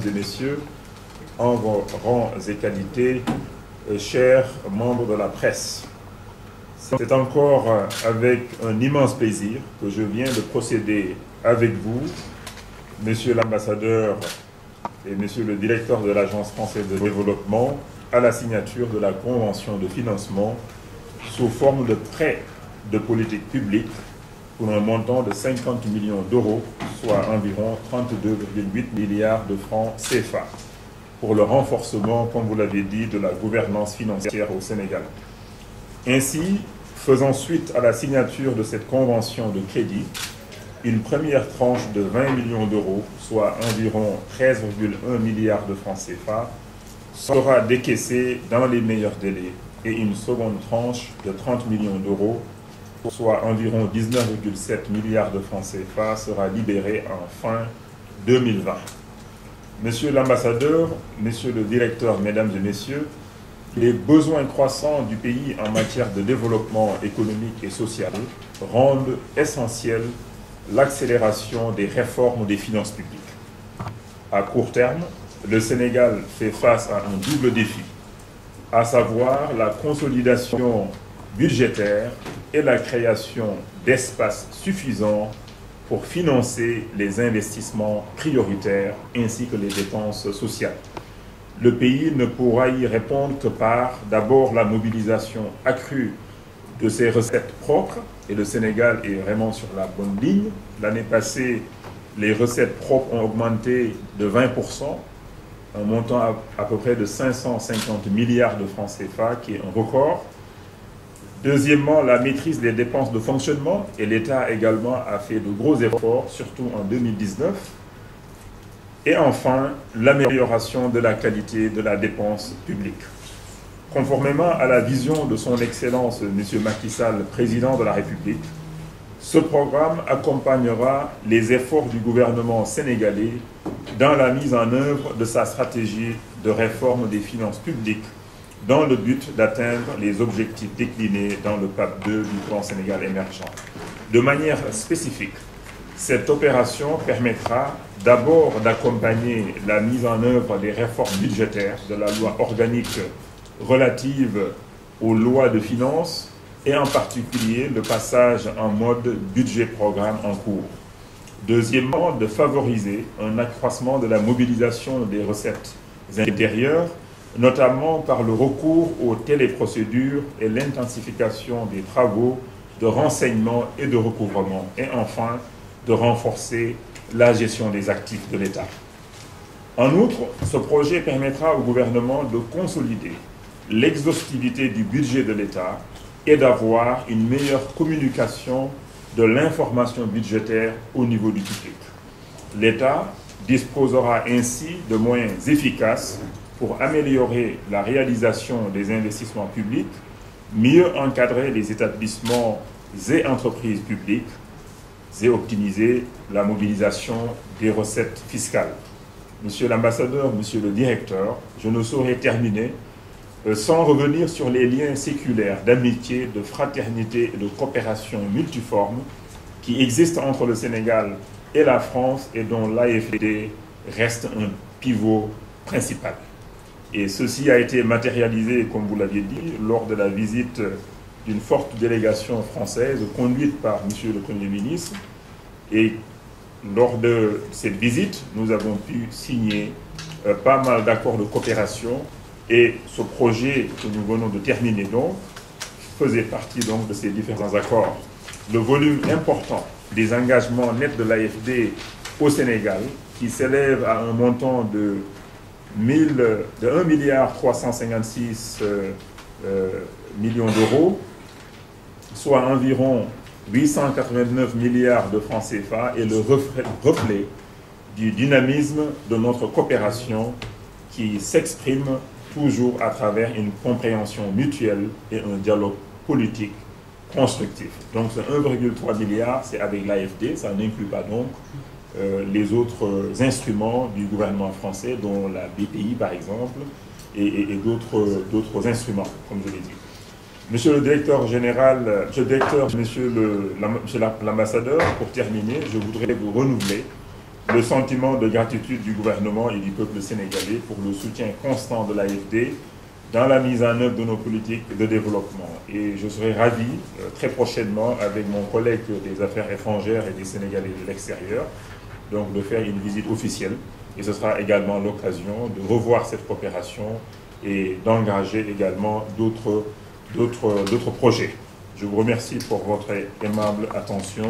et messieurs, en vos rangs et qualités, chers membres de la presse. C'est encore avec un immense plaisir que je viens de procéder avec vous, Monsieur l'ambassadeur et Monsieur le directeur de l'Agence française de développement, à la signature de la convention de financement sous forme de prêt de politique publique pour un montant de 50 millions d'euros, soit environ 32,8 milliards de francs CFA, pour le renforcement, comme vous l'avez dit, de la gouvernance financière au Sénégal. Ainsi, faisant suite à la signature de cette convention de crédit, une première tranche de 20 millions d'euros, soit environ 13,1 milliards de francs CFA, sera décaissée dans les meilleurs délais et une seconde tranche de 30 millions d'euros, soit environ 19,7 milliards de francs CFA, sera libérée en fin 2020. Monsieur l'ambassadeur, monsieur le directeur, mesdames et messieurs, les besoins croissants du pays en matière de développement économique et social rendent essentielle l'accélération des réformes des finances publiques. À court terme, le Sénégal fait face à un double défi, à savoir la consolidation budgétaire et la création d'espaces suffisants pour financer les investissements prioritaires ainsi que les dépenses sociales. Le pays ne pourra y répondre que par d'abord la mobilisation accrue de ses recettes propres, et le Sénégal est vraiment sur la bonne ligne. L'année passée, les recettes propres ont augmenté de 20%, un montant à peu près de 550 milliards de francs CFA, qui est un record. Deuxièmement, la maîtrise des dépenses de fonctionnement, et l'État également a fait de gros efforts, surtout en 2019. Et enfin, l'amélioration de la qualité de la dépense publique. Conformément à la vision de son Excellence M. Macky Sall, président de la République, ce programme accompagnera les efforts du gouvernement sénégalais dans la mise en œuvre de sa stratégie de réforme des finances publiques dans le but d'atteindre les objectifs déclinés dans le PAP 2 du plan Sénégal émergent. De manière spécifique, cette opération permettra d'abord d'accompagner la mise en œuvre des réformes budgétaires de la loi organique relative aux lois de finances et en particulier le passage en mode budget-programme en cours. Deuxièmement, de favoriser un accroissement de la mobilisation des recettes intérieures, notamment par le recours aux téléprocédures et l'intensification des travaux de renseignement et de recouvrement. Et enfin, de renforcer la gestion des actifs de l'État. En outre, ce projet permettra au gouvernement de consolider l'exhaustivité du budget de l'État et d'avoir une meilleure communication de l'information budgétaire au niveau du public. L'État disposera ainsi de moyens efficaces pour améliorer la réalisation des investissements publics, mieux encadrer les établissements et entreprises publiques et optimiser la mobilisation des recettes fiscales. Monsieur l'ambassadeur, monsieur le directeur, je ne saurais terminer sans revenir sur les liens séculaires d'amitié, de fraternité et de coopération multiforme qui existent entre le Sénégal et la France et dont l'AFD reste un pivot principal. Et ceci a été matérialisé, comme vous l'aviez dit, lors de la visite d'une forte délégation française conduite par M. le Premier ministre. Et lors de cette visite, nous avons pu signer pas mal d'accords de coopération. Et ce projet que nous venons de terminer donc faisait partie donc de ces différents accords. Le volume important des engagements nets de l'AFD au Sénégal, qui s'élève à un montant de 1 milliard 356 millions d'euros, soit environ 889 milliards de francs CFA, est le reflet du dynamisme de notre coopération qui s'exprime toujours à travers une compréhension mutuelle et un dialogue politique constructif. Donc ce 1,3 milliard, c'est avec l'AFD, ça n'inclut pas donc les autres instruments du gouvernement français, dont la BPI par exemple, et d'autres instruments, comme je l'ai dit. Monsieur le directeur général, monsieur l'ambassadeur, pour terminer, je voudrais vous renouveler le sentiment de gratitude du gouvernement et du peuple sénégalais pour le soutien constant de l'AFD dans la mise en œuvre de nos politiques de développement. Et je serai ravi très prochainement avec mon collègue des Affaires étrangères et des Sénégalais de l'extérieur, donc de faire une visite officielle. Et ce sera également l'occasion de revoir cette coopération et d'engager également d'autres projets. Je vous remercie pour votre aimable attention.